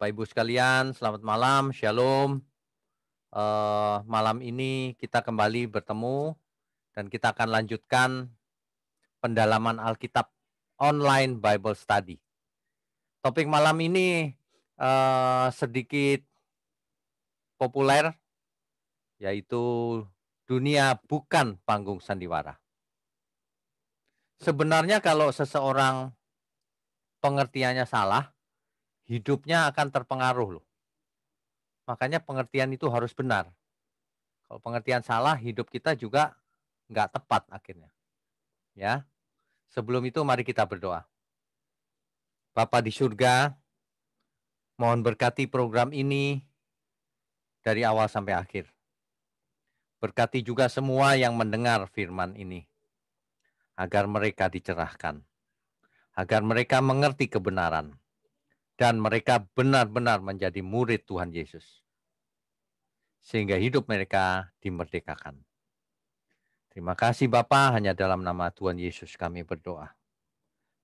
Bapak Ibu sekalian, selamat malam, Shalom. Malam ini kita kembali bertemu dan kita akan lanjutkan pendalaman Alkitab online Bible Study. Topik malam ini sedikit populer, yaitu dunia bukan panggung sandiwara. Sebenarnya kalau seseorang pengertiannya salah, hidupnya akan terpengaruh loh. Makanya pengertian itu harus benar. Kalau pengertian salah, hidup kita juga nggak tepat akhirnya. Ya, sebelum itu mari kita berdoa. Bapa di surga, mohon berkati program ini dari awal sampai akhir. Berkati juga semua yang mendengar firman ini, agar mereka dicerahkan, agar mereka mengerti kebenaran, dan mereka benar-benar menjadi murid Tuhan Yesus, sehingga hidup mereka dimerdekakan. Terima kasih Bapa, hanya dalam nama Tuhan Yesus kami berdoa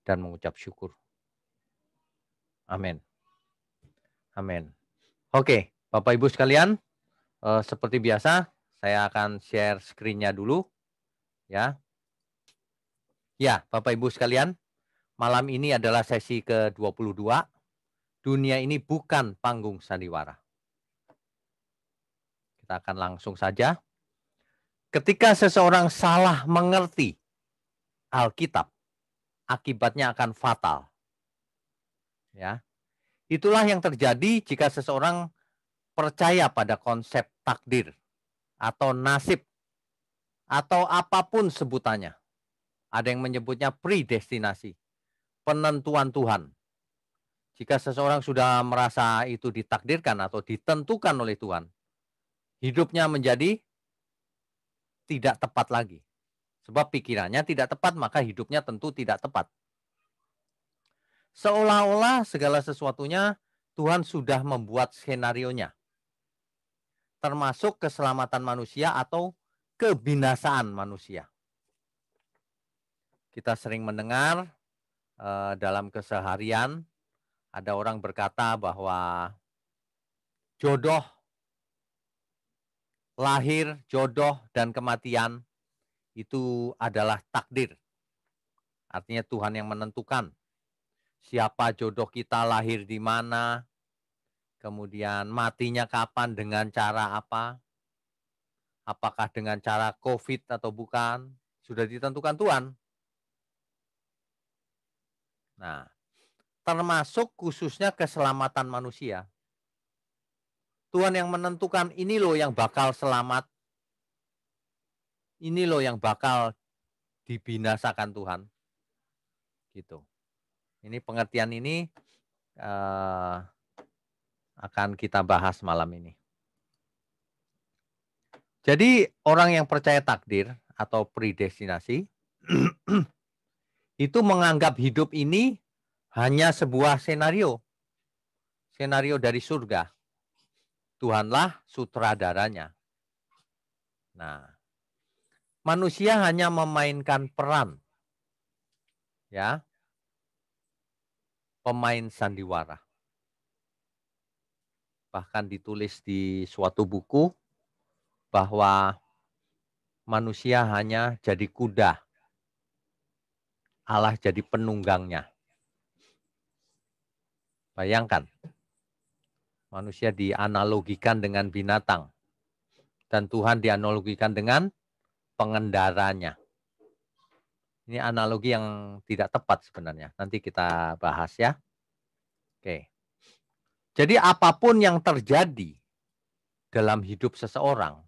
dan mengucap syukur. Amin. Amin. Oke, Bapak Ibu sekalian, seperti biasa saya akan share screen-nya dulu ya. Ya, Bapak Ibu sekalian, malam ini adalah sesi ke-22. Dunia ini bukan panggung sandiwara. Kita akan langsung saja. Ketika seseorang salah mengerti Alkitab, akibatnya akan fatal. Ya. Itulah yang terjadi jika seseorang percaya pada konsep takdir atau nasib atau apapun sebutannya. Ada yang menyebutnya predestinasi, penentuan Tuhan. Jika seseorang sudah merasa itu ditakdirkan atau ditentukan oleh Tuhan, hidupnya menjadi tidak tepat lagi. Sebab pikirannya tidak tepat, maka hidupnya tentu tidak tepat. Seolah-olah segala sesuatunya Tuhan sudah membuat skenarionya, termasuk keselamatan manusia atau kebinasaan manusia. Kita sering mendengar dalam keseharian ada orang berkata bahwa jodoh, lahir, jodoh, dan kematian itu adalah takdir. Artinya Tuhan yang menentukan siapa jodoh kita lahir di mana, kemudian matinya kapan, dengan cara apa, apakah dengan cara COVID atau bukan, sudah ditentukan Tuhan. Nah, termasuk khususnya keselamatan manusia. Tuhan yang menentukan ini loh yang bakal selamat, ini loh yang bakal dibinasakan Tuhan. Gitu. Ini pengertian ini akan kita bahas malam ini. Jadi orang yang percaya takdir atau predestinasi itu menganggap hidup ini hanya sebuah senario. Senario dari surga. Tuhanlah sutradaranya. Nah, manusia hanya memainkan peran. Ya. Pemain sandiwara. Bahkan ditulis di suatu buku bahwa manusia hanya jadi kuda. Allah jadi penunggangnya. Bayangkan. Manusia dianalogikan dengan binatang. Dan Tuhan dianalogikan dengan pengendaranya. Ini analogi yang tidak tepat sebenarnya. Nanti kita bahas ya. Oke. Jadi apapun yang terjadi dalam hidup seseorang,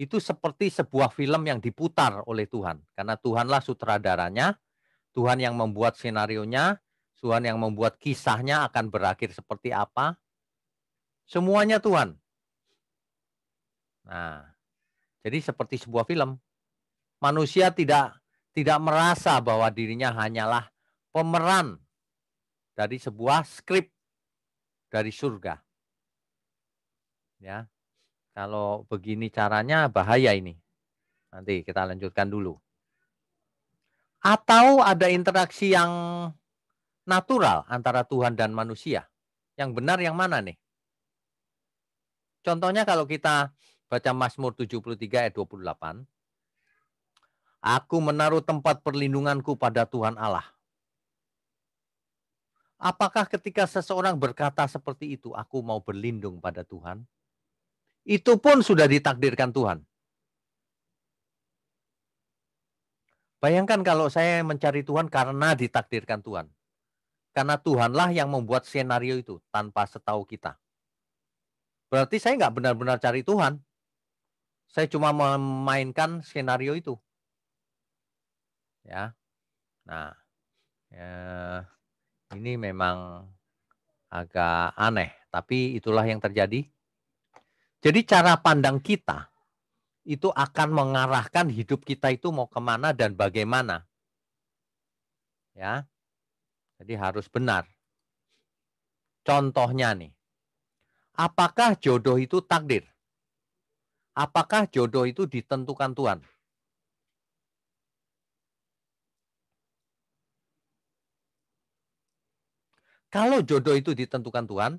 itu seperti sebuah film yang diputar oleh Tuhan. Karena Tuhanlah sutradaranya, Tuhan yang membuat senarionya, Tuhan yang membuat kisahnya akan berakhir seperti apa. Semuanya Tuhan. Nah, jadi seperti sebuah film. Manusia tidak merasa bahwa dirinya hanyalah pemeran dari sebuah skrip dari surga. Ya. Kalau begini caranya bahaya ini. Nanti kita lanjutkan dulu. Atau ada interaksi yang natural antara Tuhan dan manusia. Yang benar yang mana nih? Contohnya kalau kita baca Mazmur 73 ayat 28, aku menaruh tempat perlindunganku pada Tuhan Allah. Apakah ketika seseorang berkata seperti itu, aku mau berlindung pada Tuhan? Itu pun sudah ditakdirkan Tuhan. Bayangkan kalau saya mencari Tuhan karena ditakdirkan Tuhan. Karena Tuhanlah yang membuat skenario itu tanpa setahu kita. Berarti saya nggak benar-benar cari Tuhan. Saya cuma memainkan skenario itu. Ya, nah, ini memang agak aneh, tapi itulah yang terjadi. Jadi cara pandang kita itu akan mengarahkan hidup kita itu mau kemana dan bagaimana. Ya, jadi harus benar. Contohnya nih, apakah jodoh itu takdir? Apakah jodoh itu ditentukan Tuhan? Kalau jodoh itu ditentukan Tuhan,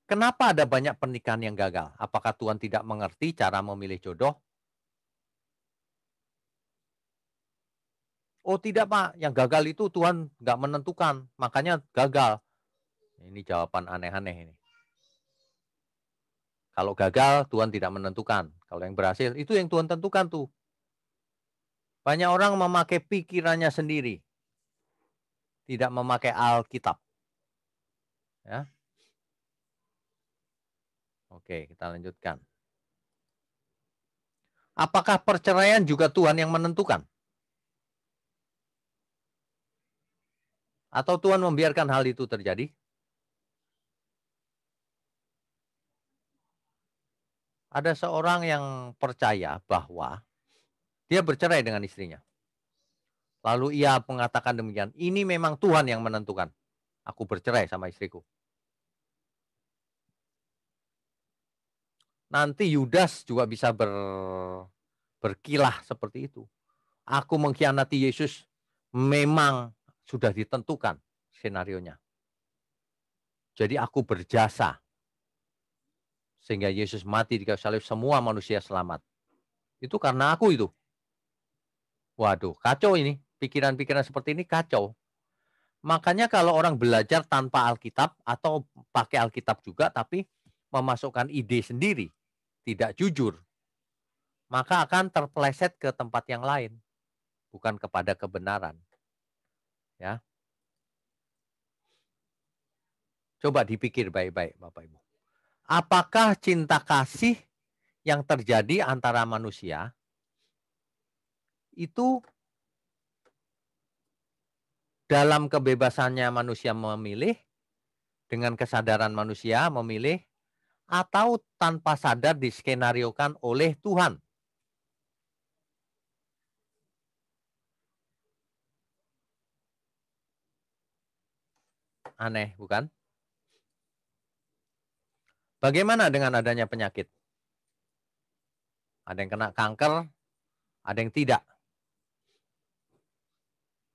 kenapa ada banyak pernikahan yang gagal? Apakah Tuhan tidak mengerti cara memilih jodoh? Oh tidak Pak, yang gagal itu Tuhan nggak menentukan, makanya gagal. Ini jawaban aneh-aneh ini. Kalau gagal, Tuhan tidak menentukan. Kalau yang berhasil, itu yang Tuhan tentukan tuh. Banyak orang memakai pikirannya sendiri. Tidak memakai Alkitab. Ya. Oke, kita lanjutkan. Apakah perceraian juga Tuhan yang menentukan? Atau Tuhan membiarkan hal itu terjadi? Ada seorang yang percaya bahwa dia bercerai dengan istrinya. Lalu ia mengatakan demikian, ini memang Tuhan yang menentukan. Aku bercerai sama istriku. Nanti Yudas juga bisa berkilah seperti itu. Aku mengkhianati Yesus memang sudah ditentukan skenarionya. Jadi aku berjasa sehingga Yesus mati di kayu salib, semua manusia selamat. Itu karena aku itu. Waduh, kacau ini. Pikiran-pikiran seperti ini kacau. Makanya kalau orang belajar tanpa Alkitab atau pakai Alkitab juga tapi memasukkan ide sendiri, tidak jujur, maka akan terpeleset ke tempat yang lain, bukan kepada kebenaran. Ya, coba dipikir baik-baik, Bapak Ibu. Apakah cinta kasih yang terjadi antara manusia itu dalam kebebasannya manusia memilih, dengan kesadaran manusia memilih, atau tanpa sadar diskenariokan oleh Tuhan? Aneh, bukan? Bagaimana dengan adanya penyakit? Ada yang kena kanker, ada yang tidak.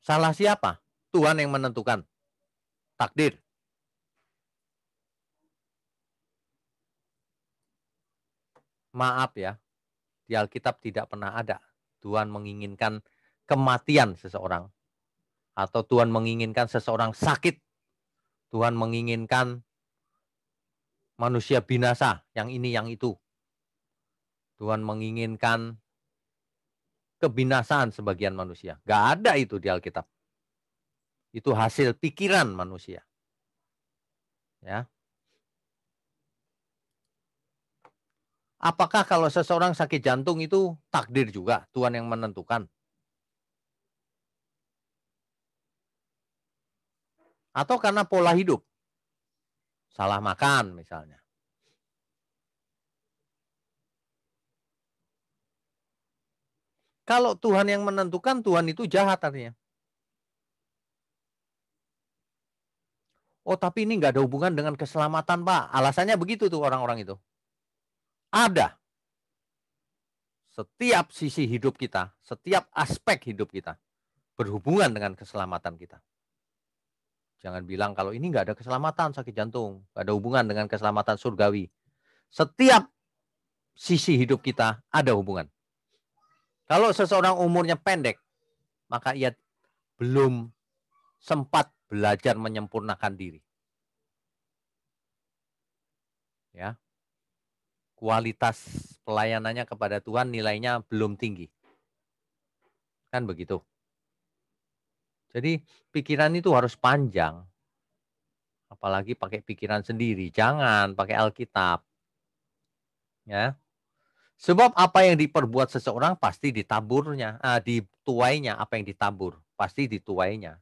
Salah siapa? Tuhan yang menentukan. Takdir. Maaf ya, di Alkitab tidak pernah ada Tuhan menginginkan kematian seseorang. Atau Tuhan menginginkan seseorang sakit. Tuhan menginginkan manusia binasa, yang ini, yang itu. Tuhan menginginkan kebinasaan sebagian manusia. Gak ada itu di Alkitab. Itu hasil pikiran manusia. Ya. Apakah kalau seseorang sakit jantung itu takdir juga, Tuhan yang menentukan? Atau karena pola hidup? Salah makan misalnya. Kalau Tuhan yang menentukan, Tuhan itu jahat artinya. Oh tapi ini nggak ada hubungan dengan keselamatan Pak. Alasannya begitu tuh orang-orang itu. Ada. Setiap sisi hidup kita, setiap aspek hidup kita berhubungan dengan keselamatan kita. Jangan bilang kalau ini nggak ada keselamatan sakit jantung, nggak ada hubungan dengan keselamatan surgawi. Setiap sisi hidup kita ada hubungan. Kalau seseorang umurnya pendek, maka ia belum sempat belajar menyempurnakan diri. Ya, kualitas pelayanannya kepada Tuhan nilainya belum tinggi. Kan begitu. Jadi pikiran itu harus panjang. Apalagi pakai pikiran sendiri. Jangan pakai Alkitab. Ya. Sebab apa yang diperbuat seseorang pasti ditaburnya, dituainya. Apa yang ditabur pasti dituainya.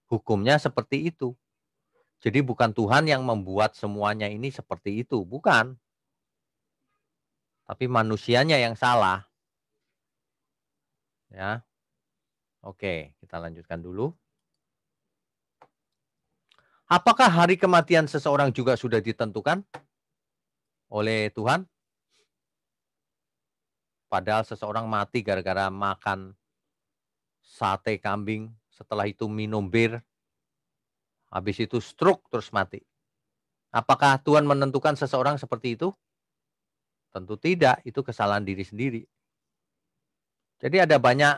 Hukumnya seperti itu. Jadi bukan Tuhan yang membuat semuanya ini seperti itu, bukan. Tapi manusianya yang salah. Ya. Oke, kita lanjutkan dulu. Apakah hari kematian seseorang juga sudah ditentukan oleh Tuhan? Padahal seseorang mati gara-gara makan sate kambing, setelah itu minum bir, habis itu stroke terus mati. Apakah Tuhan menentukan seseorang seperti itu? Tentu tidak, itu kesalahan diri sendiri. Jadi ada banyak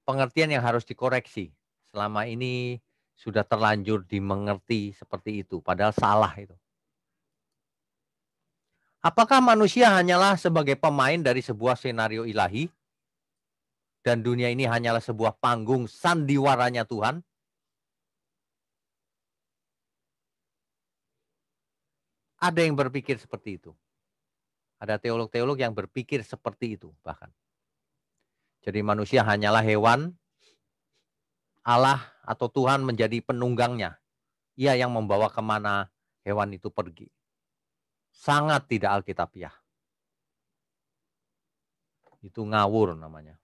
pengertian yang harus dikoreksi. Selama ini sudah terlanjur dimengerti seperti itu, padahal salah itu. Apakah manusia hanyalah sebagai pemain dari sebuah senario ilahi? Dan dunia ini hanyalah sebuah panggung sandiwaranya Tuhan? Ada yang berpikir seperti itu. Ada teolog-teolog yang berpikir seperti itu bahkan. Jadi manusia hanyalah hewan, Allah atau Tuhan menjadi penunggangnya. Ia yang membawa kemana hewan itu pergi. Sangat tidak alkitabiah. Itu ngawur namanya.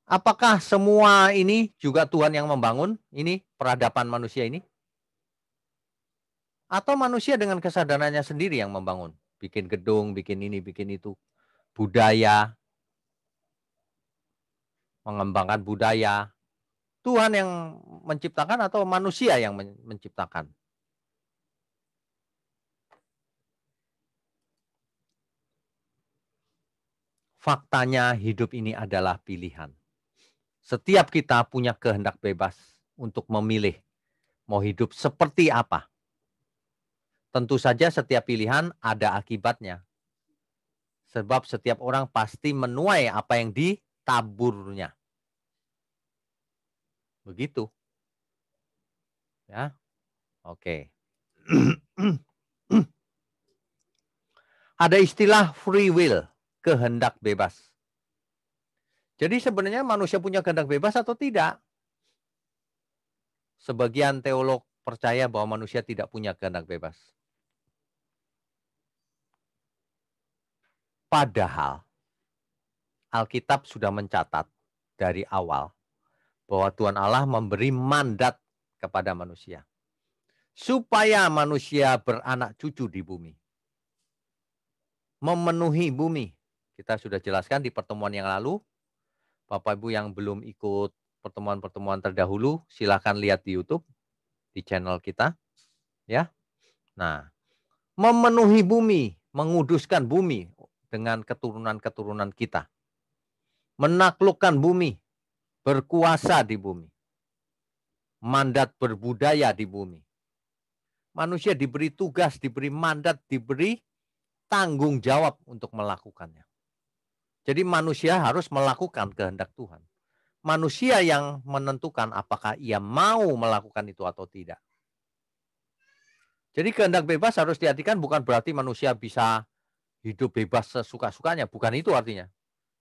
Apakah semua ini juga Tuhan yang membangun? Ini peradaban manusia ini? Atau manusia dengan kesadarannya sendiri yang membangun? Bikin gedung, bikin ini, bikin itu. Budaya, mengembangkan budaya. Tuhan yang menciptakan atau manusia yang menciptakan? Faktanya hidup ini adalah pilihan. Setiap kita punya kehendak bebas untuk memilih mau hidup seperti apa. Tentu saja setiap pilihan ada akibatnya. Sebab setiap orang pasti menuai apa yang ditaburnya. Begitu. Ya. Oke. Ada istilah free will, kehendak bebas. Jadi sebenarnya manusia punya kehendak bebas atau tidak? Sebagian teolog percaya bahwa manusia tidak punya kehendak bebas. Padahal Alkitab sudah mencatat dari awal bahwa Tuhan Allah memberi mandat kepada manusia supaya manusia beranak cucu di bumi, memenuhi bumi. Kita sudah jelaskan di pertemuan yang lalu. Bapak Ibu yang belum ikut pertemuan-pertemuan terdahulu, silakan lihat di YouTube, di channel kita, ya. Nah, memenuhi bumi, menguduskan bumi dengan keturunan-keturunan kita, menaklukkan bumi, berkuasa di bumi, mandat berbudaya di bumi. Manusia diberi tugas, diberi mandat, diberi tanggung jawab untuk melakukannya. Jadi manusia harus melakukan kehendak Tuhan. Manusia yang menentukan apakah ia mau melakukan itu atau tidak. Jadi kehendak bebas harus diartikan bukan berarti manusia bisa hidup bebas sesuka-sukanya. Bukan itu artinya.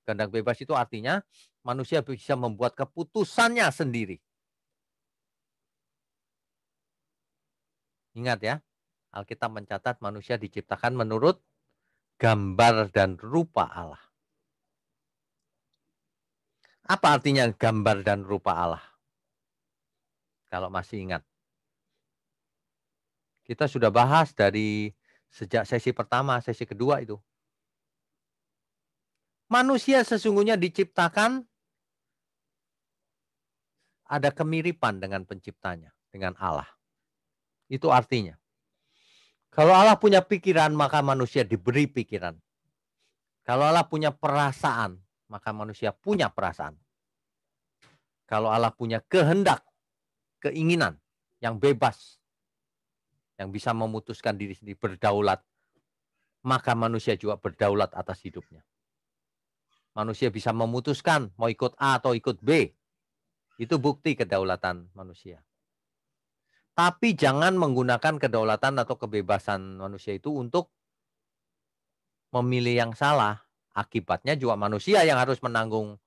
Kehendak bebas itu artinya manusia bisa membuat keputusannya sendiri. Ingat ya, Alkitab mencatat manusia diciptakan menurut gambar dan rupa Allah. Apa artinya gambar dan rupa Allah? Kalau masih ingat. Kita sudah bahas dari sejak sesi pertama, sesi kedua itu. Manusia sesungguhnya diciptakan ada kemiripan dengan penciptanya, dengan Allah. Itu artinya. Kalau Allah punya pikiran, maka manusia diberi pikiran. Kalau Allah punya perasaan, maka manusia punya perasaan. Kalau Allah punya kehendak, keinginan yang bebas, yang bisa memutuskan diri sendiri berdaulat, maka manusia juga berdaulat atas hidupnya. Manusia bisa memutuskan mau ikut A atau ikut B. Itu bukti kedaulatan manusia. Tapi jangan menggunakan kedaulatan atau kebebasan manusia itu untuk memilih yang salah. Akibatnya juga manusia yang harus menanggung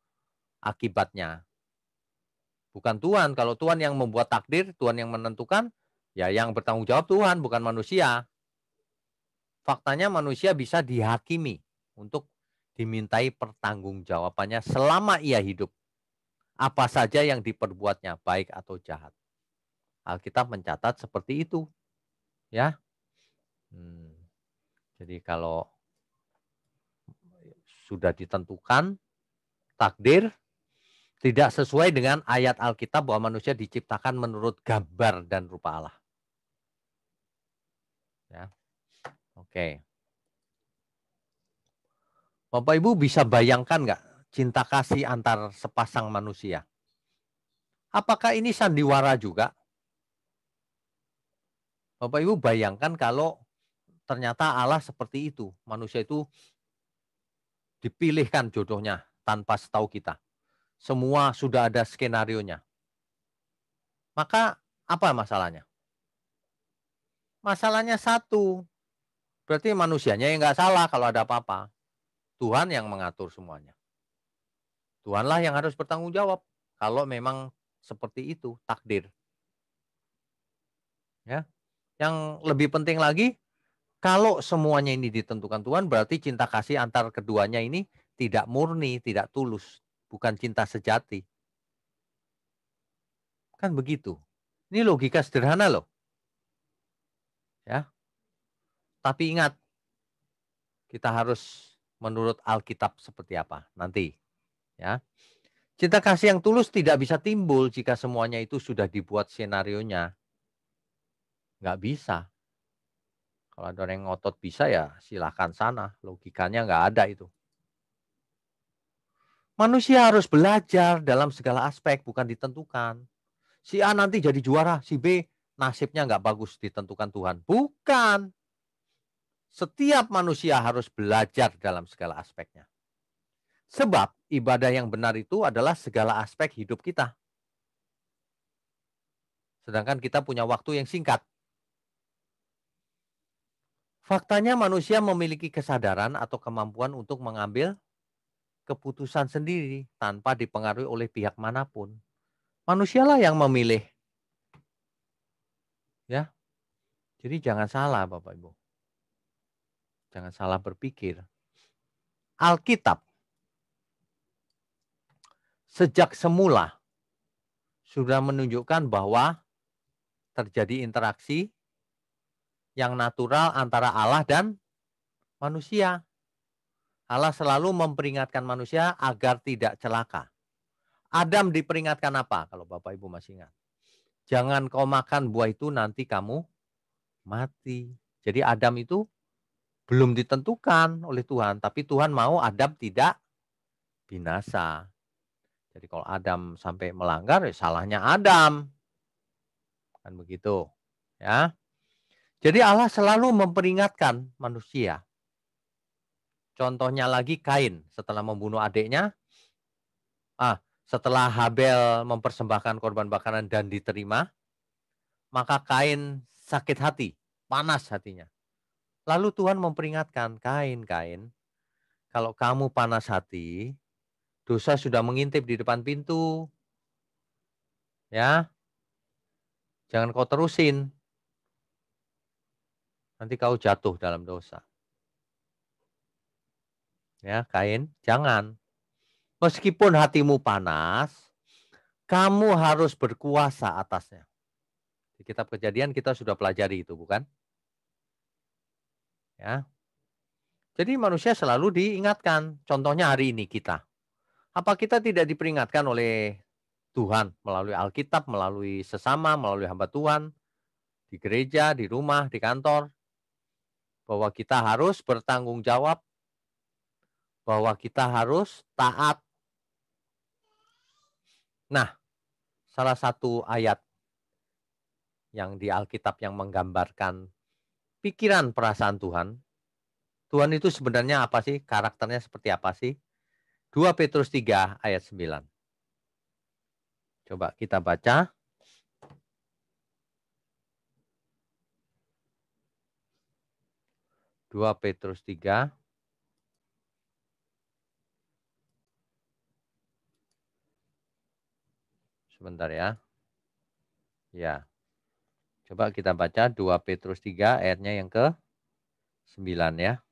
akibatnya. Bukan Tuhan. Kalau Tuhan yang membuat takdir, Tuhan yang menentukan, ya yang bertanggung jawab Tuhan, bukan manusia. Faktanya manusia bisa dihakimi untuk dimintai pertanggungjawabannya selama ia hidup. Apa saja yang diperbuatnya, baik atau jahat. Alkitab mencatat seperti itu. Ya. Jadi kalau sudah ditentukan takdir tidak sesuai dengan ayat Alkitab bahwa manusia diciptakan menurut gambar dan rupa Allah. Ya. Oke. Bapak Ibu bisa bayangkan nggak cinta kasih antar sepasang manusia? Apakah ini sandiwara juga? Bapak Ibu bayangkan kalau ternyata Allah seperti itu. Manusia itu dipilihkan jodohnya tanpa setahu kita. Semua sudah ada skenarionya. Maka apa masalahnya? Masalahnya satu. Berarti manusianya yang nggak salah kalau ada apa-apa. Tuhan yang mengatur semuanya. Tuhanlah yang harus bertanggung jawab. Kalau memang seperti itu takdir. Ya. Yang lebih penting lagi, kalau semuanya ini ditentukan Tuhan, berarti cinta kasih antar keduanya ini tidak murni, tidak tulus. Bukan cinta sejati. Kan begitu. Ini logika sederhana loh. Ya. Tapi ingat, kita harus menurut Alkitab seperti apa nanti. Ya. Cinta kasih yang tulus tidak bisa timbul jika semuanya itu sudah dibuat skenarionya. Nggak bisa. Kalau ada orang yang ngotot bisa ya silahkan sana. Logikanya nggak ada itu. Manusia harus belajar dalam segala aspek, bukan ditentukan. Si A nanti jadi juara, si B nasibnya nggak bagus ditentukan Tuhan. Bukan. Setiap manusia harus belajar dalam segala aspeknya. Sebab ibadah yang benar itu adalah segala aspek hidup kita. Sedangkan kita punya waktu yang singkat. Faktanya manusia memiliki kesadaran atau kemampuan untuk mengambil keputusan sendiri tanpa dipengaruhi oleh pihak manapun. Manusialah yang memilih. Ya. Jadi jangan salah Bapak Ibu. Jangan salah berpikir. Alkitab sejak semula sudah menunjukkan bahwa terjadi interaksi yang natural antara Allah dan manusia. Allah selalu memperingatkan manusia agar tidak celaka. Adam diperingatkan apa? Kalau Bapak Ibu masih ingat. Jangan kau makan buah itu nanti kamu mati. Jadi Adam itu belum ditentukan oleh Tuhan. Tapi Tuhan mau Adam tidak binasa. Jadi kalau Adam sampai melanggar, ya salahnya Adam. Kan begitu. Ya. Jadi Allah selalu memperingatkan manusia. Contohnya lagi Kain setelah membunuh adiknya. Setelah Habel mempersembahkan korban bakaran dan diterima, maka Kain sakit hati, panas hatinya. Lalu Tuhan memperingatkan, Kain, kalau kamu panas hati, dosa sudah mengintip di depan pintu. Ya, jangan kau terusin. Nanti kau jatuh dalam dosa. Ya, Kain, jangan. Meskipun hatimu panas, kamu harus berkuasa atasnya. Di kitab Kejadian kita sudah pelajari itu, bukan? Ya. Jadi manusia selalu diingatkan. Contohnya hari ini kita. Apa kita tidak diperingatkan oleh Tuhan melalui Alkitab, melalui sesama, melalui hamba Tuhan, di gereja, di rumah, di kantor, bahwa kita harus bertanggung jawab, bahwa kita harus taat. Nah, salah satu ayat yang di Alkitab yang menggambarkan pikiran perasaan Tuhan. Tuhan itu sebenarnya apa sih? Karakternya seperti apa sih? 2 Petrus 3 ayat 9. Coba kita baca. 2 Petrus 3. Sebentar ya. Ya. Coba kita baca 2 Petrus 3 ayatnya yang ke-9 ya.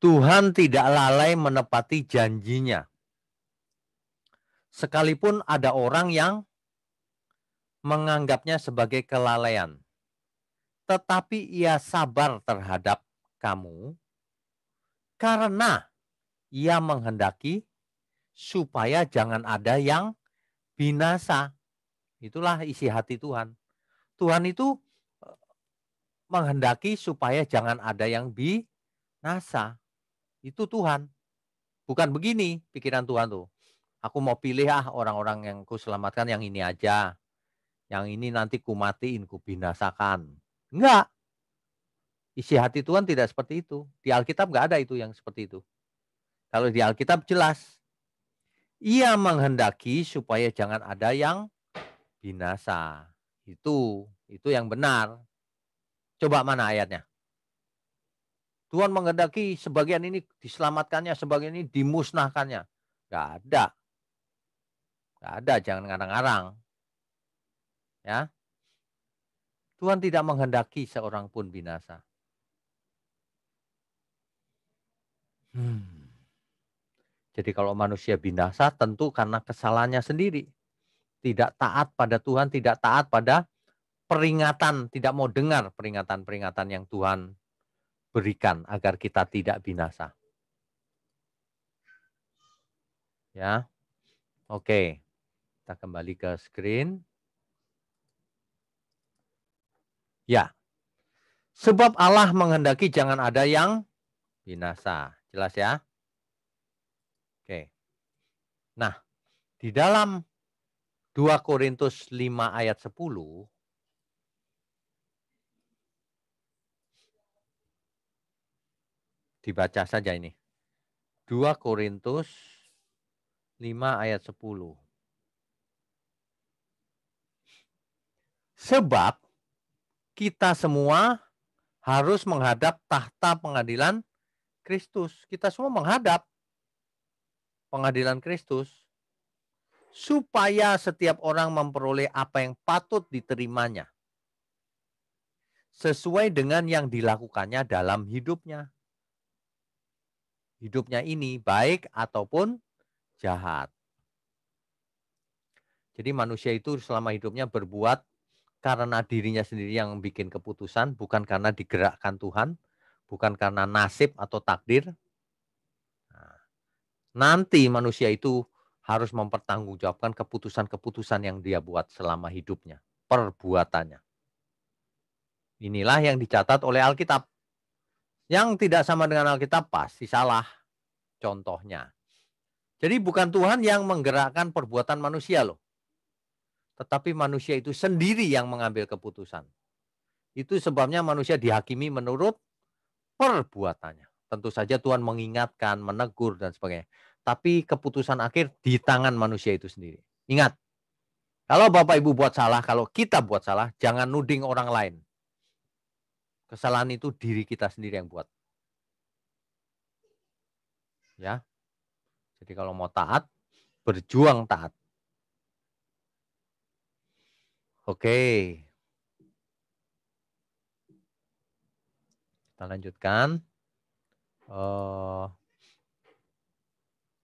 Tuhan tidak lalai menepati janjinya. Sekalipun ada orang yang menganggapnya sebagai kelalaian. Tetapi ia sabar terhadap kamu karena ia menghendaki supaya jangan ada yang binasa. Itulah isi hati Tuhan. Tuhan itu menghendaki supaya jangan ada yang binasa. Itu Tuhan. Bukan begini pikiran Tuhan tuh. Aku mau pilih orang-orang yang ku selamatkan yang ini aja. Yang ini nanti ku matiin, ku binasakan. Enggak. Isi hati Tuhan tidak seperti itu. Di Alkitab enggak ada itu yang seperti itu. Kalau di Alkitab jelas. Ia menghendaki supaya jangan ada yang binasa. Itu yang benar. Coba mana ayatnya? Tuhan menghendaki sebagian ini diselamatkannya, sebagian ini dimusnahkannya. Enggak ada. Enggak ada, jangan ngarang-ngarang. Ya. Tuhan tidak menghendaki seorang pun binasa. Jadi kalau manusia binasa tentu karena kesalahannya sendiri. Tidak taat pada Tuhan, tidak taat pada peringatan, tidak mau dengar peringatan-peringatan yang Tuhan berikan agar kita tidak binasa. Ya. Oke. Kita kembali ke screen. Ya. Sebab Allah menghendaki jangan ada yang binasa. Jelas ya? Oke. Nah, di dalam 2 Korintus 5 ayat 10 dibaca saja ini. 2 Korintus 5 ayat 10. Sebab kita semua harus menghadap tahta pengadilan Kristus. Kita semua menghadap pengadilan Kristus supaya setiap orang memperoleh apa yang patut diterimanya sesuai dengan yang dilakukannya dalam hidupnya. Hidupnya ini baik ataupun jahat. Jadi manusia itu selama hidupnya berbuat karena dirinya sendiri yang bikin keputusan, bukan karena digerakkan Tuhan, bukan karena nasib atau takdir. Nah, nanti manusia itu harus mempertanggungjawabkan keputusan-keputusan yang dia buat selama hidupnya, perbuatannya. Inilah yang dicatat oleh Alkitab. Yang tidak sama dengan Alkitab pasti salah. Contohnya. Jadi bukan Tuhan yang menggerakkan perbuatan manusia loh. Tetapi manusia itu sendiri yang mengambil keputusan. Itu sebabnya manusia dihakimi menurut perbuatannya. Tentu saja Tuhan mengingatkan, menegur dan sebagainya. Tapi keputusan akhir di tangan manusia itu sendiri. Ingat, kalau Bapak Ibu buat salah, kalau kita buat salah, jangan nuding orang lain. Kesalahan itu diri kita sendiri yang buat. Ya. Jadi kalau mau taat, berjuang taat. Oke. Kita lanjutkan.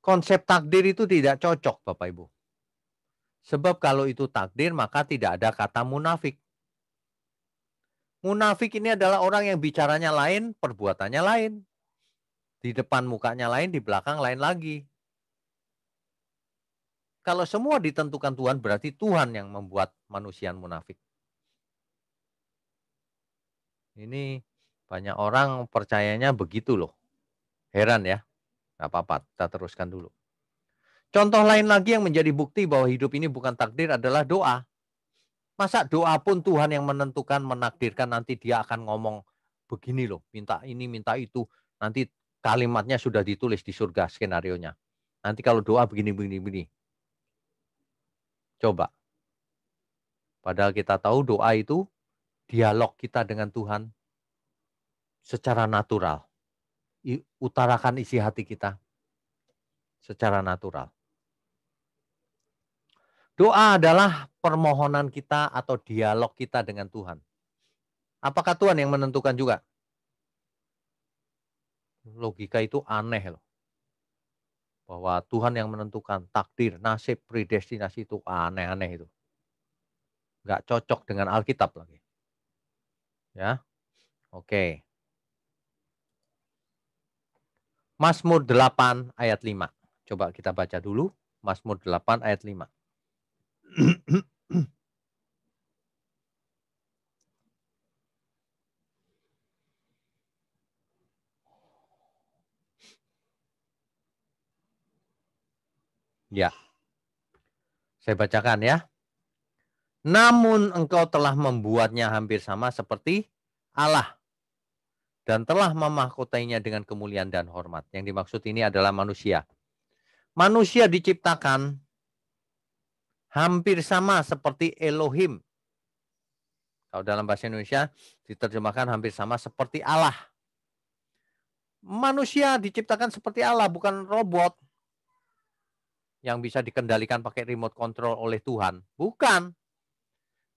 Konsep takdir itu tidak cocok Bapak Ibu. Sebab kalau itu takdir maka tidak ada kata munafik. Munafik ini adalah orang yang bicaranya lain, perbuatannya lain. Di depan mukanya lain, di belakang lain lagi. Kalau semua ditentukan Tuhan, berarti Tuhan yang membuat manusia munafik. Ini banyak orang percayanya begitu loh. Heran ya. Nggak apa-apa, kita teruskan dulu. Contoh lain lagi yang menjadi bukti bahwa hidup ini bukan takdir adalah doa. Masa doa pun Tuhan yang menentukan, menakdirkan, nanti dia akan ngomong begini loh, minta ini, minta itu. Nanti kalimatnya sudah ditulis di surga skenarionya. Nanti kalau doa begini, begini, begini. Coba. Padahal kita tahu doa itu dialog kita dengan Tuhan secara natural. Utarakan isi hati kita secara natural. Doa adalah permohonan kita atau dialog kita dengan Tuhan. Apakah Tuhan yang menentukan juga? Logika itu aneh loh. Bahwa Tuhan yang menentukan takdir, nasib, predestinasi itu aneh-aneh itu. Nggak cocok dengan Alkitab lagi. Ya, oke. Mazmur 8 ayat 5. Coba kita baca dulu. Mazmur 8 ayat 5. Ya, saya bacakan ya. Namun engkau telah membuatnya hampir sama seperti Allah dan telah memahkotainya dengan kemuliaan dan hormat. Yang dimaksud ini adalah manusia. Manusia diciptakan hampir sama seperti Elohim. Kalau dalam bahasa Indonesia diterjemahkan hampir sama seperti Allah. Manusia diciptakan seperti Allah, bukan robot yang bisa dikendalikan pakai remote control oleh Tuhan. Bukan.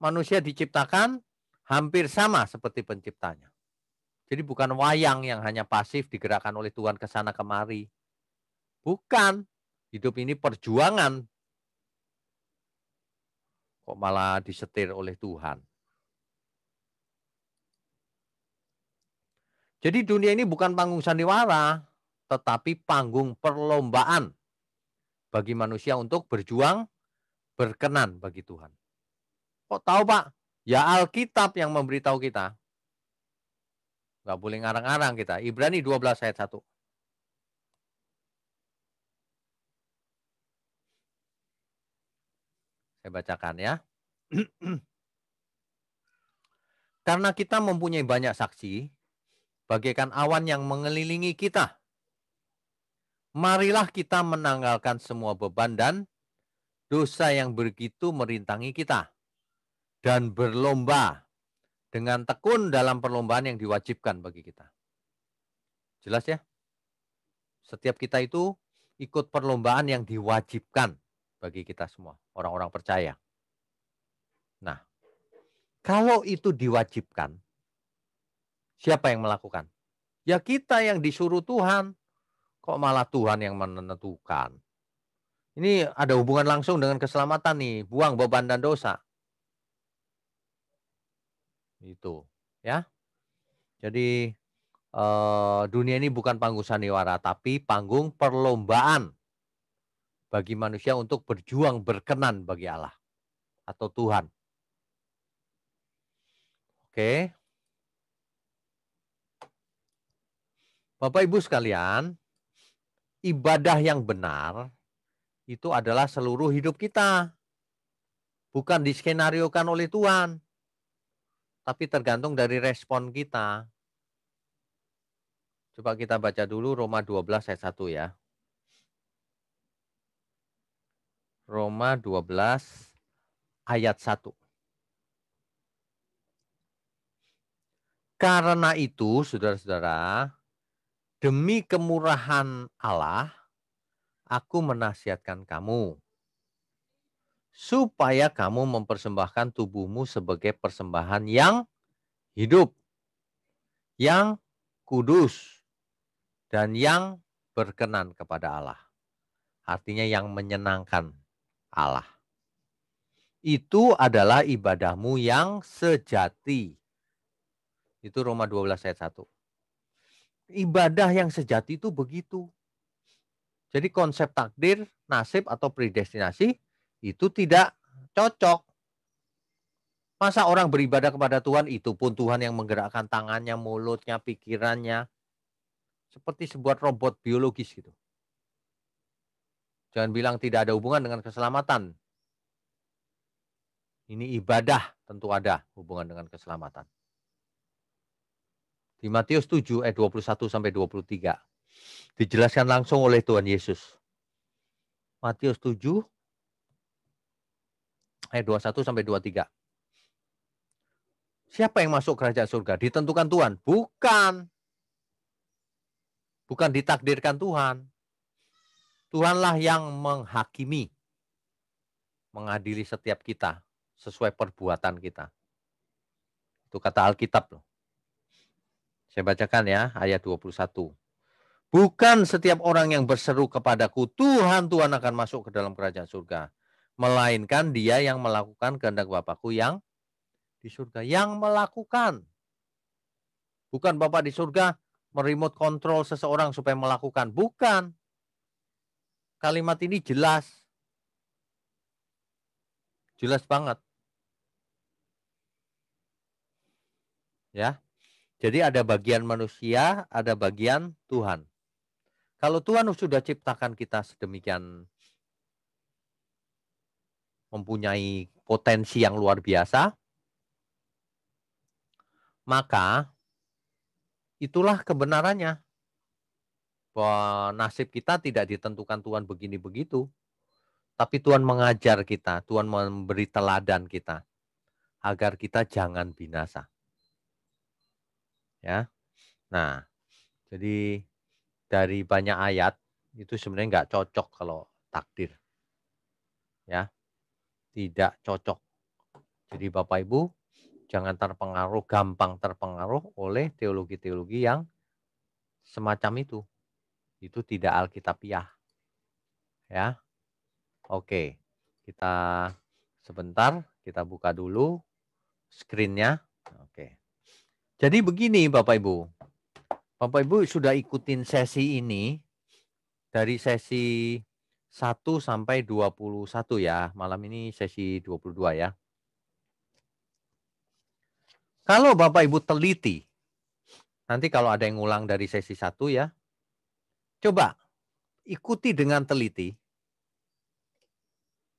Manusia diciptakan hampir sama seperti penciptanya. Jadi bukan wayang yang hanya pasif digerakkan oleh Tuhan ke sana kemari. Bukan. Hidup ini perjuangan. Kok malah disetir oleh Tuhan. Jadi dunia ini bukan panggung sandiwara, tetapi panggung perlombaan bagi manusia untuk berjuang berkenan bagi Tuhan. Kok tahu Pak? Ya Alkitab yang memberitahu kita. Nggak boleh ngarang-ngarang kita. Ibrani 12 ayat 1. Saya bacakan ya. Karena kita mempunyai banyak saksi, bagaikan awan yang mengelilingi kita. Marilah kita menanggalkan semua beban dan dosa yang begitu merintangi kita. Dan berlomba dengan tekun dalam perlombaan yang diwajibkan bagi kita. Jelas ya? Setiap kita itu ikut perlombaan yang diwajibkan bagi kita semua, orang-orang percaya. Nah, kalau itu diwajibkan, siapa yang melakukan? Ya kita yang disuruh Tuhan. Kok malah Tuhan yang menentukan? Ini ada hubungan langsung dengan keselamatan nih, buang beban dan dosa. Itu, ya. Jadi dunia ini bukan panggung sandiwara, tapi panggung perlombaan bagi manusia untuk berjuang berkenan bagi Allah atau Tuhan. Oke. Bapak Ibu sekalian, ibadah yang benar itu adalah seluruh hidup kita. Bukan diskenariokan oleh Tuhan, tapi tergantung dari respon kita. Coba kita baca dulu Roma 12 ayat 1 ya. Roma 12 ayat 1. Karena itu, saudara-saudara, demi kemurahan Allah, aku menasihatkan kamu, supaya kamu mempersembahkan tubuhmu sebagai persembahan yang hidup, yang kudus, dan yang berkenan kepada Allah. Artinya yang menyenangkan Allah. Itu adalah ibadahmu yang sejati. Itu Roma 12 ayat 1. Ibadah yang sejati itu begitu. Jadi konsep takdir, nasib atau predestinasi itu tidak cocok. Masa orang beribadah kepada Tuhan itu pun Tuhan yang menggerakkan tangannya, mulutnya, pikirannya. Seperti sebuah robot biologis gitu. Jangan bilang tidak ada hubungan dengan keselamatan. Ini ibadah tentu ada hubungan dengan keselamatan. Di Matius 7 ayat 21 sampai 23 dijelaskan langsung oleh Tuhan Yesus. Matius 7 ayat 21 sampai 23. Siapa yang masuk kerajaan surga? Ditentukan Tuhan? Bukan. Bukan ditakdirkan Tuhan. Tuhanlah yang menghakimi, mengadili setiap kita sesuai perbuatan kita. Itu kata Alkitab loh. Saya bacakan ya ayat 21. Bukan setiap orang yang berseru kepadaku, Tuhan, Tuhan akan masuk ke dalam kerajaan surga. Melainkan dia yang melakukan kehendak Bapakku yang di surga. Yang melakukan. Bukan Bapak di surga meremote control seseorang supaya melakukan. Bukan. Kalimat ini jelas. Jelas banget. Ya. Jadi ada bagian manusia, ada bagian Tuhan. Kalau Tuhan sudah ciptakan kita sedemikian mempunyai potensi yang luar biasa, maka itulah kebenarannya. Bahwa nasib kita tidak ditentukan Tuhan begini begitu, tapi Tuhan mengajar kita, Tuhan memberi teladan kita agar kita jangan binasa. Ya. Nah, jadi dari banyak ayat itu sebenarnya nggak cocok kalau takdir. Ya, tidak cocok. Jadi Bapak Ibu jangan terpengaruh, gampang terpengaruh oleh teologi-teologi yang semacam itu. Itu tidak alkitabiah. Ya. Oke. Kita sebentar, kita buka dulu screen-nya. Oke. Jadi begini Bapak Ibu. Bapak Ibu sudah ikutin sesi ini dari sesi 1 sampai 21 ya. Malam ini sesi 22 ya. Kalau Bapak Ibu teliti, nanti kalau ada yang ngulang dari sesi 1 ya, coba ikuti dengan teliti.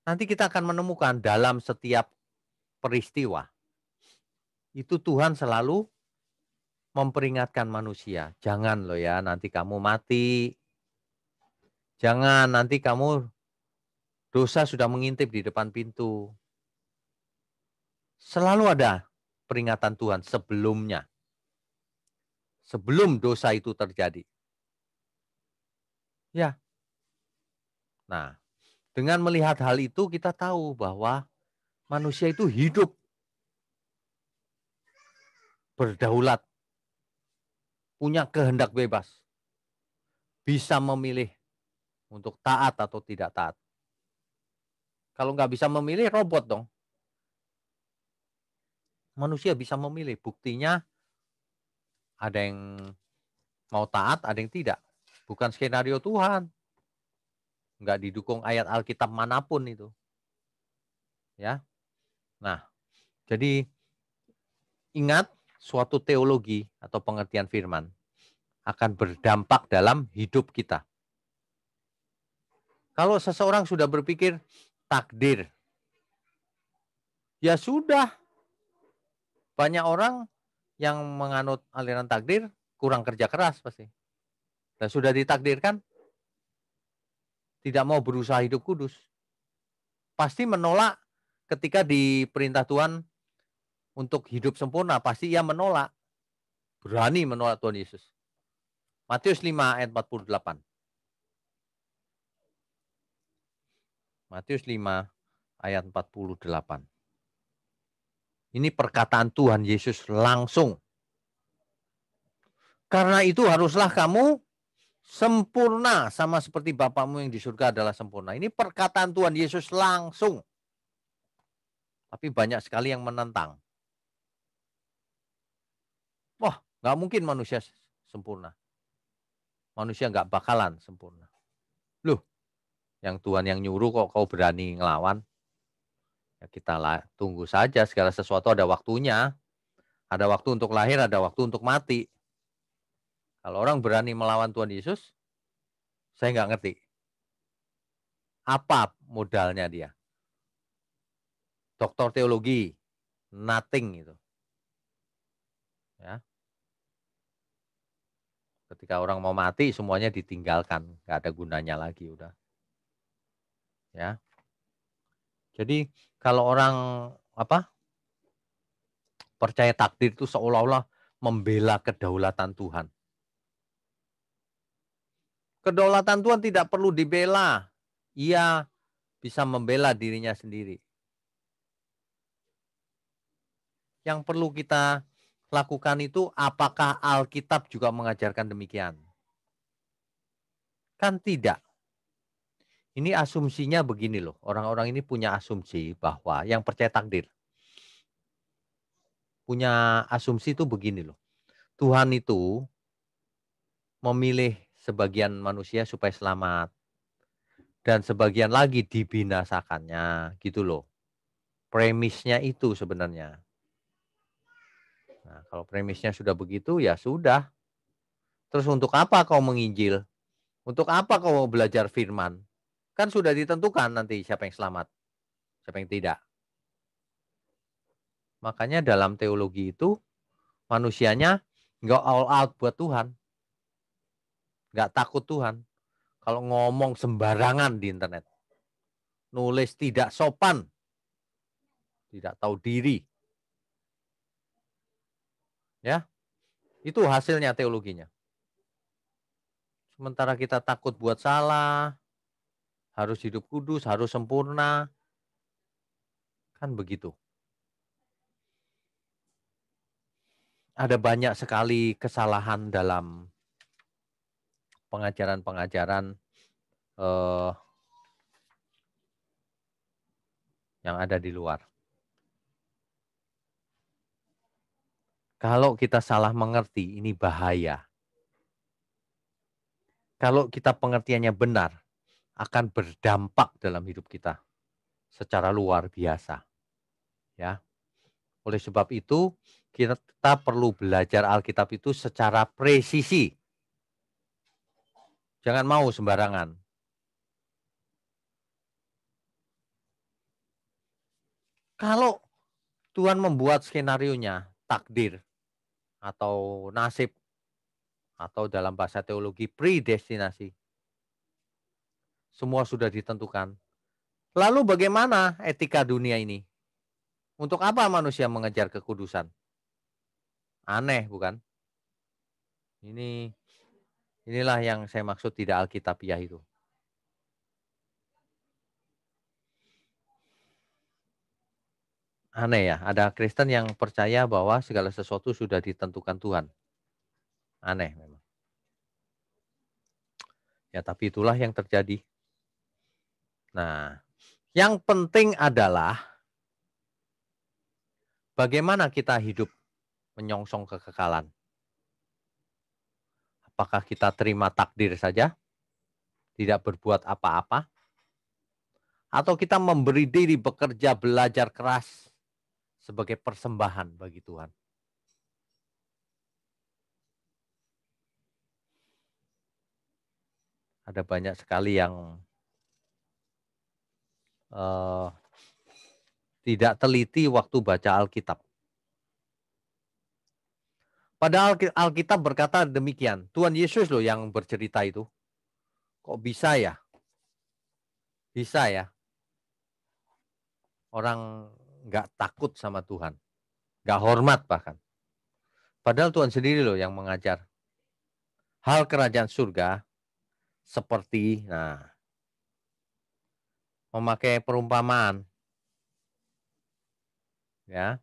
Nanti kita akan menemukan dalam setiap peristiwa, itu Tuhan selalu memperingatkan manusia. Jangan loh ya, nanti kamu mati. Jangan, nanti kamu dosa sudah mengintip di depan pintu. Selalu ada peringatan Tuhan sebelumnya. Sebelum dosa itu terjadi. Ya. Nah, dengan melihat hal itu kita tahu bahwa manusia itu hidup berdaulat, punya kehendak bebas, bisa memilih untuk taat atau tidak taat. Kalau nggak bisa memilih, robot dong. Manusia bisa memilih, buktinya ada yang mau taat, ada yang tidak. Bukan skenario Tuhan. Nggak didukung ayat Alkitab manapun itu. Ya. Nah, jadi ingat suatu teologi atau pengertian firman akan berdampak dalam hidup kita. Kalau seseorang sudah berpikir takdir, ya sudah. Banyak orang yang menganut aliran takdir kurang kerja keras pasti. Dan sudah ditakdirkan tidak mau berusaha hidup kudus. Pasti menolak ketika diperintah Tuhan untuk hidup sempurna, pasti ia menolak. Berani menolak Tuhan Yesus. Matius 5 ayat 48. Matius 5 ayat 48. Ini perkataan Tuhan Yesus langsung. Karena itu haruslah kamu sempurna sama seperti Bapakmu yang di surga adalah sempurna. Ini perkataan Tuhan Yesus langsung. Tapi banyak sekali yang menentang. Wah, nggak mungkin manusia sempurna. Manusia nggak bakalan sempurna. Loh, yang Tuhan yang nyuruh kok kau berani ngelawan? Ya kita tunggu saja, segala sesuatu ada waktunya. Ada waktu untuk lahir, ada waktu untuk mati. Kalau orang berani melawan Tuhan Yesus, saya nggak ngerti. Apa modalnya dia? Doktor teologi, nothing itu. Ya, ketika orang mau mati, semuanya ditinggalkan, nggak ada gunanya lagi udah. Ya, jadi kalau orang percaya takdir itu seolah-olah membela kedaulatan Tuhan. Kedaulatan Tuhan tidak perlu dibela. Ia bisa membela dirinya sendiri. Yang perlu kita lakukan itu apakah Alkitab juga mengajarkan demikian? Kan tidak. Ini asumsinya begini loh, orang-orang ini punya asumsi bahwa yang percaya takdir, punya asumsi itu begini loh, Tuhan itu memilih sebagian manusia supaya selamat dan sebagian lagi dibinasakannya gitu loh. Premisnya itu sebenarnya. Nah, kalau premisnya sudah begitu ya sudah. Terus untuk apa kau menginjil? Untuk apa kau belajar firman? Kan sudah ditentukan nanti siapa yang selamat, siapa yang tidak. Makanya dalam teologi itu manusianya nggak all out buat Tuhan, nggak takut Tuhan. Kalau ngomong sembarangan di internet, nulis tidak sopan, tidak tahu diri, ya itu hasilnya teologinya. Sementara kita takut buat salah, harus hidup kudus, harus sempurna, kan begitu. Ada banyak sekali kesalahan dalam pengajaran-pengajaran eh, yang ada di luar. Kalau kita salah mengerti, ini bahaya. Kalau kita pengertiannya benar, akan berdampak dalam hidup kita secara luar biasa. Ya, oleh sebab itu kita perlu belajar Alkitab itu secara presisi. Jangan mau sembarangan. Kalau Tuhan membuat skenarionya, takdir atau nasib atau dalam bahasa teologi predestinasi, semua sudah ditentukan. Lalu bagaimana etika dunia ini? Untuk apa manusia mengejar kekudusan? Aneh bukan? Inilah yang saya maksud tidak alkitabiah itu. Aneh ya, ada Kristen yang percaya bahwa segala sesuatu sudah ditentukan Tuhan. Aneh memang. Ya, tapi itulah yang terjadi. Nah, yang penting adalah bagaimana kita hidup menyongsong kekekalan. Apakah kita terima takdir saja, tidak berbuat apa-apa, atau kita memberi diri bekerja belajar keras sebagai persembahan bagi Tuhan. Ada banyak sekali yang tidak teliti waktu baca Alkitab. Padahal Alkitab berkata demikian. Tuhan Yesus loh yang bercerita itu. Kok bisa ya? Bisa ya. Orang nggak takut sama Tuhan. Nggak hormat bahkan. Padahal Tuhan sendiri loh yang mengajar. Hal kerajaan surga seperti, memakai perumpamaan. Ya,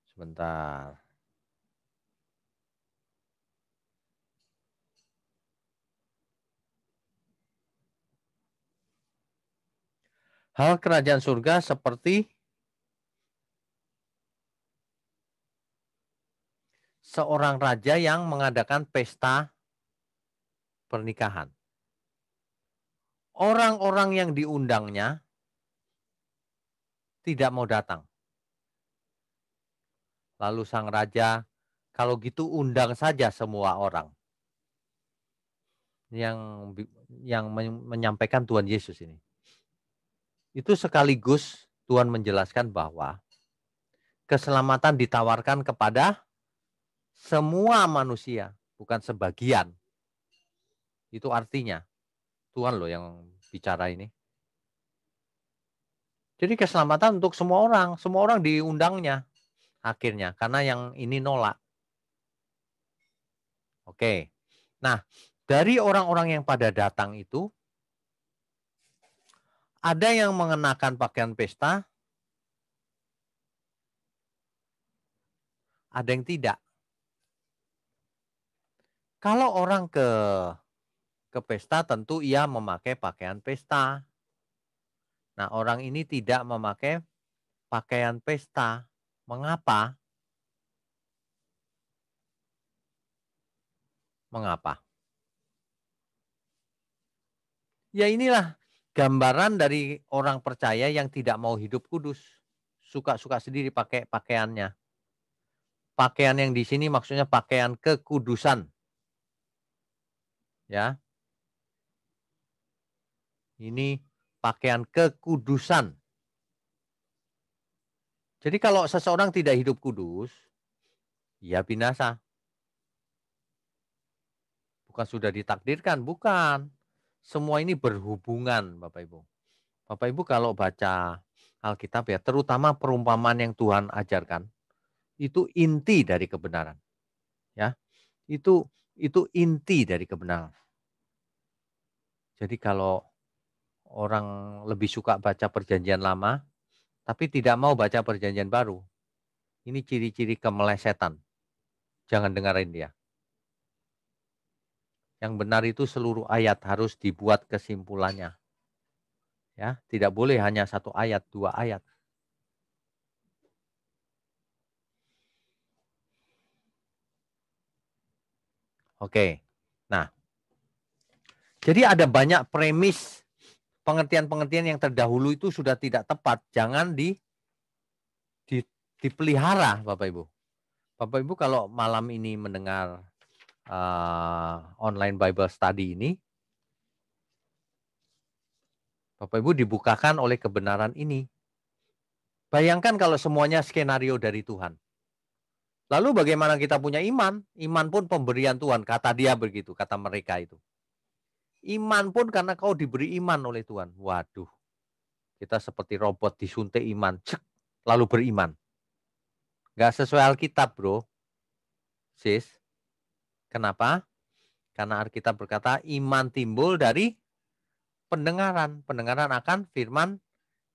sebentar. Hal kerajaan surga seperti seorang raja yang mengadakan pesta pernikahan. Orang-orang yang diundangnya tidak mau datang. Lalu sang raja, kalau gitu undang saja semua orang yang menyampaikan Tuhan Yesus ini. Itu sekaligus Tuhan menjelaskan bahwa keselamatan ditawarkan kepada semua manusia, bukan sebagian. Itu artinya Tuhan loh yang bicara ini. Jadi keselamatan untuk semua orang diundangnya akhirnya karena yang ini nolak. Oke. Nah, dari orang-orang yang pada datang itu ada yang mengenakan pakaian pesta, ada yang tidak. Kalau orang ke pesta tentu ia memakai pakaian pesta. Nah, orang ini tidak memakai pakaian pesta. Mengapa? Mengapa? Ya inilah gambaran dari orang percaya yang tidak mau hidup kudus. Suka-suka sendiri pakai pakaiannya. Pakaian yang di sini maksudnya pakaian kekudusan. Ya. Ini pakaian kekudusan. Jadi kalau seseorang tidak hidup kudus, ya binasa. Bukan sudah ditakdirkan, bukan. Semua ini berhubungan, Bapak Ibu. Bapak Ibu kalau baca Alkitab ya, terutama perumpamaan yang Tuhan ajarkan, itu inti dari kebenaran. Ya. Itu inti dari kebenaran. Jadi kalau orang lebih suka baca perjanjian lama, tapi tidak mau baca perjanjian baru, ini ciri-ciri kemelesetan. Jangan dengerin dia. Yang benar itu seluruh ayat harus dibuat kesimpulannya. Ya, tidak boleh hanya satu ayat, dua ayat. Oke. Nah, jadi ada banyak premis pengertian-pengertian yang terdahulu itu sudah tidak tepat. Jangan dipelihara, Bapak Ibu. Bapak Ibu kalau malam ini mendengar online Bible study ini, Bapak Ibu dibukakan oleh kebenaran ini. Bayangkan kalau semuanya skenario dari Tuhan. Lalu bagaimana kita punya iman? Iman pun pemberian Tuhan, kata dia begitu, kata mereka itu. Iman pun karena kau diberi iman oleh Tuhan. Waduh, kita seperti robot disuntik iman, cek, lalu beriman. Gak sesuai Alkitab, bro. Sis. Kenapa? Karena Alkitab berkata iman timbul dari pendengaran. Pendengaran akan firman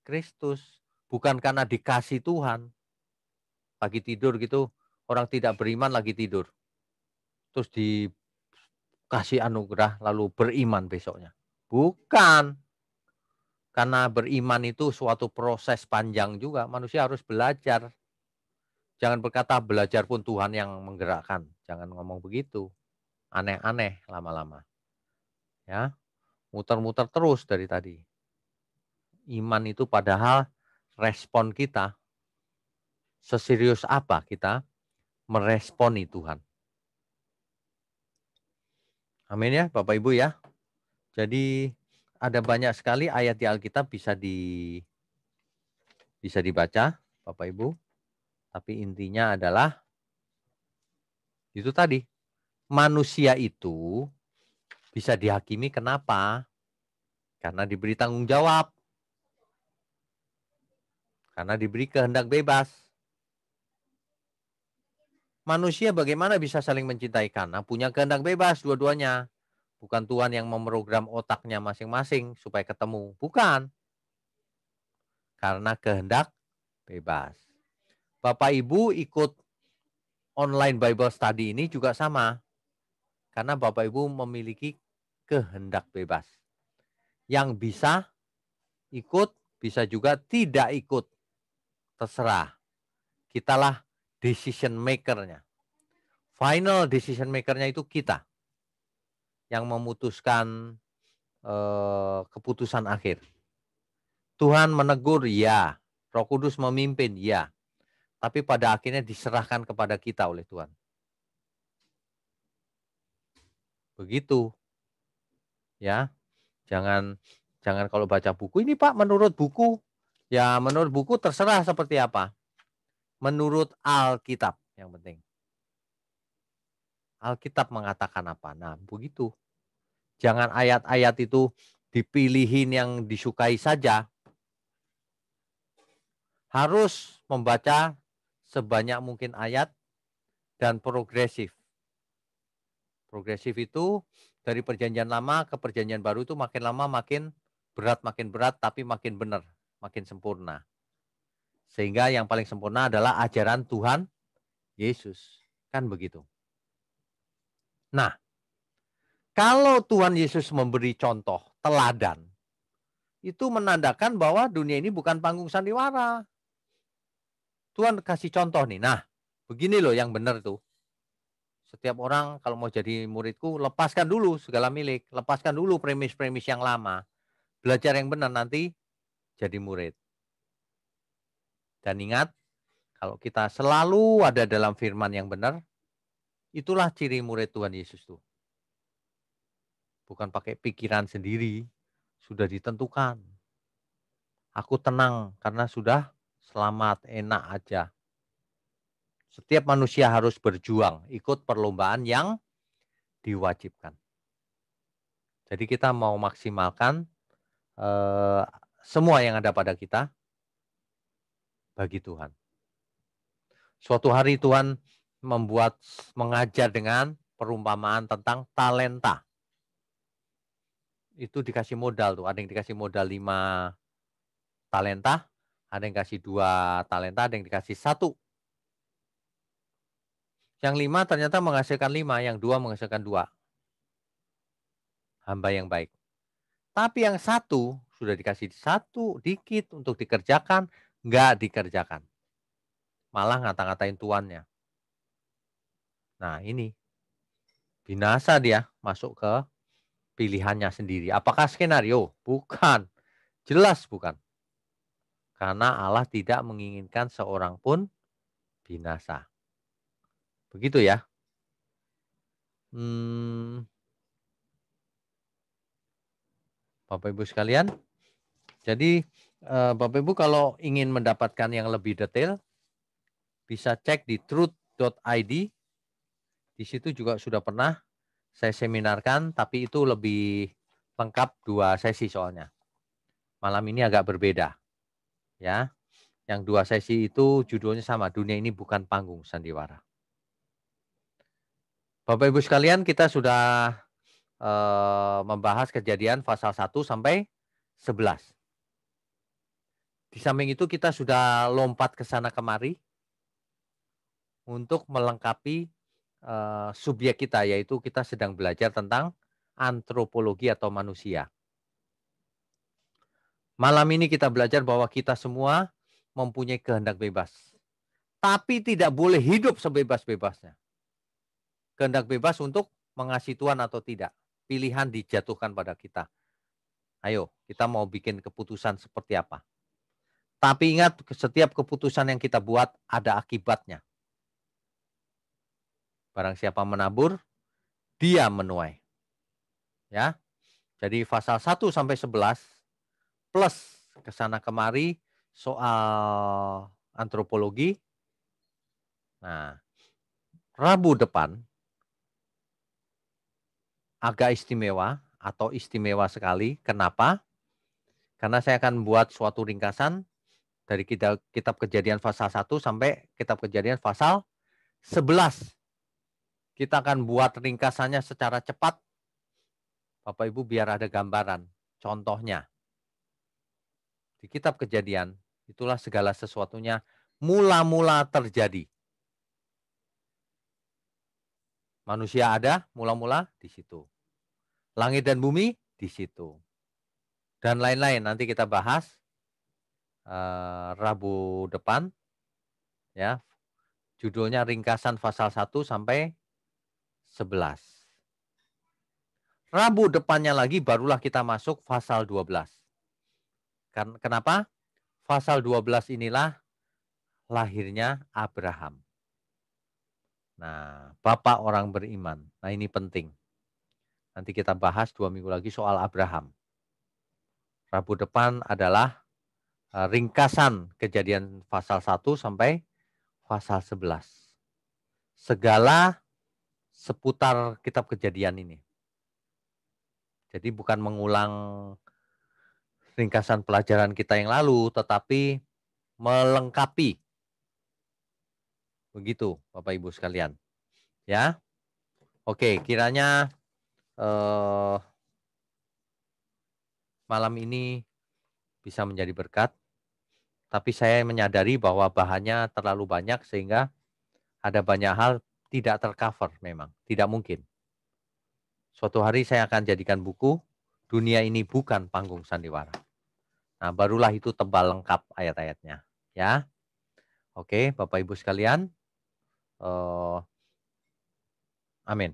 Kristus. Bukan karena dikasih Tuhan. Pagi tidur gitu, orang tidak beriman lagi tidur. Terus dikasih anugerah lalu beriman besoknya. Bukan. Karena beriman itu suatu proses panjang juga. Manusia harus belajar. Jangan berkata belajar pun Tuhan yang menggerakkan. Jangan ngomong begitu. Aneh-aneh lama-lama. Ya, muter-muter terus dari tadi. Iman itu padahal respon kita. Seserius apa kita meresponi Tuhan. Amin ya Bapak Ibu ya. Jadi ada banyak sekali ayat di Alkitab bisa dibaca Bapak Ibu. Tapi intinya adalah itu tadi. Manusia itu bisa dihakimi kenapa? Karena diberi tanggung jawab. Karena diberi kehendak bebas. Manusia bagaimana bisa saling mencintai? Karena punya kehendak bebas dua-duanya. Bukan Tuhan yang memprogram otaknya masing-masing supaya ketemu. Bukan. Karena kehendak bebas. Bapak Ibu ikut online Bible study ini juga sama. Karena Bapak Ibu memiliki kehendak bebas. Yang bisa ikut, bisa juga tidak ikut. Terserah. Kitalah decision maker-nya. final decision maker-nya itu kita yang memutuskan keputusan akhir. Tuhan menegur, ya. Roh Kudus memimpin, ya. Tapi pada akhirnya diserahkan kepada kita oleh Tuhan. Begitu. Ya. Jangan kalau baca buku ini, Pak, menurut buku. Ya, menurut buku terserah seperti apa. Menurut Alkitab yang penting. Alkitab mengatakan apa? Nah, begitu. Jangan ayat-ayat itu dipilihin yang disukai saja. Harus membaca sebanyak mungkin ayat dan progresif. Progresif itu dari perjanjian lama ke perjanjian baru itu makin lama makin berat, tapi makin benar, makin sempurna. Sehingga yang paling sempurna adalah ajaran Tuhan Yesus. Kan begitu. Nah, kalau Tuhan Yesus memberi contoh, teladan, itu menandakan bahwa dunia ini bukan panggung sandiwara. Tuhan kasih contoh nih. Nah, begini loh yang benar tuh. Setiap orang kalau mau jadi muridku, lepaskan dulu segala milik. Lepaskan dulu premis-premis yang lama. Belajar yang benar, nanti jadi murid. Dan ingat, kalau kita selalu ada dalam firman yang benar, itulah ciri murid Tuhan Yesus tuh. Bukan pakai pikiran sendiri, sudah ditentukan. Aku tenang karena sudah selamat, enak aja. Setiap manusia harus berjuang, ikut perlombaan yang diwajibkan. Jadi kita mau maksimalkan semua yang ada pada kita bagi Tuhan. Suatu hari Tuhan mengajar dengan perumpamaan tentang talenta. Itu dikasih modal tuh, ada yang dikasih modal 5 talenta, ada yang kasih 2 talenta, ada yang dikasih 1. Yang 5 ternyata menghasilkan 5, yang 2 menghasilkan 2. Hamba yang baik. Tapi yang 1 sudah dikasih 1 dikit untuk dikerjakan, nggak dikerjakan. Malah ngata-ngatain tuannya. Nah ini, binasa dia masuk ke pilihannya sendiri. Apakah skenario? Bukan. Jelas bukan. Karena Allah tidak menginginkan seorang pun binasa. Begitu ya. Bapak Ibu sekalian. Jadi Bapak Ibu kalau ingin mendapatkan yang lebih detail, bisa cek di truth.id. Di situ juga sudah pernah saya seminarkan, tapi itu lebih lengkap 2 sesi soalnya. Malam ini agak berbeda. Ya. Yang 2 sesi itu judulnya sama, dunia ini bukan panggung sandiwara. Bapak Ibu sekalian, kita sudah membahas Kejadian pasal 1 sampai 11. Di samping itu kita sudah lompat ke sana kemari untuk melengkapi subjek kita, yaitu kita sedang belajar tentang antropologi atau manusia. Malam ini kita belajar bahwa kita semua mempunyai kehendak bebas. Tapi tidak boleh hidup sebebas-bebasnya. Kehendak bebas untuk mengasihi Tuhan atau tidak. Pilihan dijatuhkan pada kita. Ayo, kita mau bikin keputusan seperti apa. Tapi ingat, setiap keputusan yang kita buat ada akibatnya. Barang siapa menabur, dia menuai. Ya. Jadi pasal 1 sampai 11 plus kesana kemari soal antropologi. Nah, Rabu depan agak istimewa atau istimewa sekali. Kenapa? Karena saya akan buat suatu ringkasan dari kitab Kejadian pasal 1 sampai kitab Kejadian pasal 11. Kita akan buat ringkasannya secara cepat. Bapak Ibu biar ada gambaran. Contohnya, di kitab Kejadian, itulah segala sesuatunya mula-mula terjadi. Manusia ada mula-mula di situ. Langit dan bumi di situ. Dan lain-lain nanti kita bahas Rabu depan. Ya. Judulnya ringkasan pasal 1 sampai 11. Rabu depannya lagi barulah kita masuk pasal 12. Kenapa? Pasal 12 inilah lahirnya Abraham. Nah, Bapak orang beriman. Nah, ini penting. Nanti kita bahas 2 minggu lagi soal Abraham. Rabu depan adalah ringkasan kejadian pasal 1 sampai pasal 11. Segala seputar kitab kejadian ini. Jadi bukan mengulang ringkasan pelajaran kita yang lalu, tetapi melengkapi. Begitu, Bapak Ibu sekalian. Ya, oke, kiranya malam ini bisa menjadi berkat. Tapi saya menyadari bahwa bahannya terlalu banyak sehingga ada banyak hal tidak tercover memang, tidak mungkin. Suatu hari saya akan jadikan buku, Dunia Ini Bukan Panggung Sandiwara. Nah, barulah itu tebal lengkap ayat-ayatnya. Ya, oke, Bapak Ibu sekalian. Amin.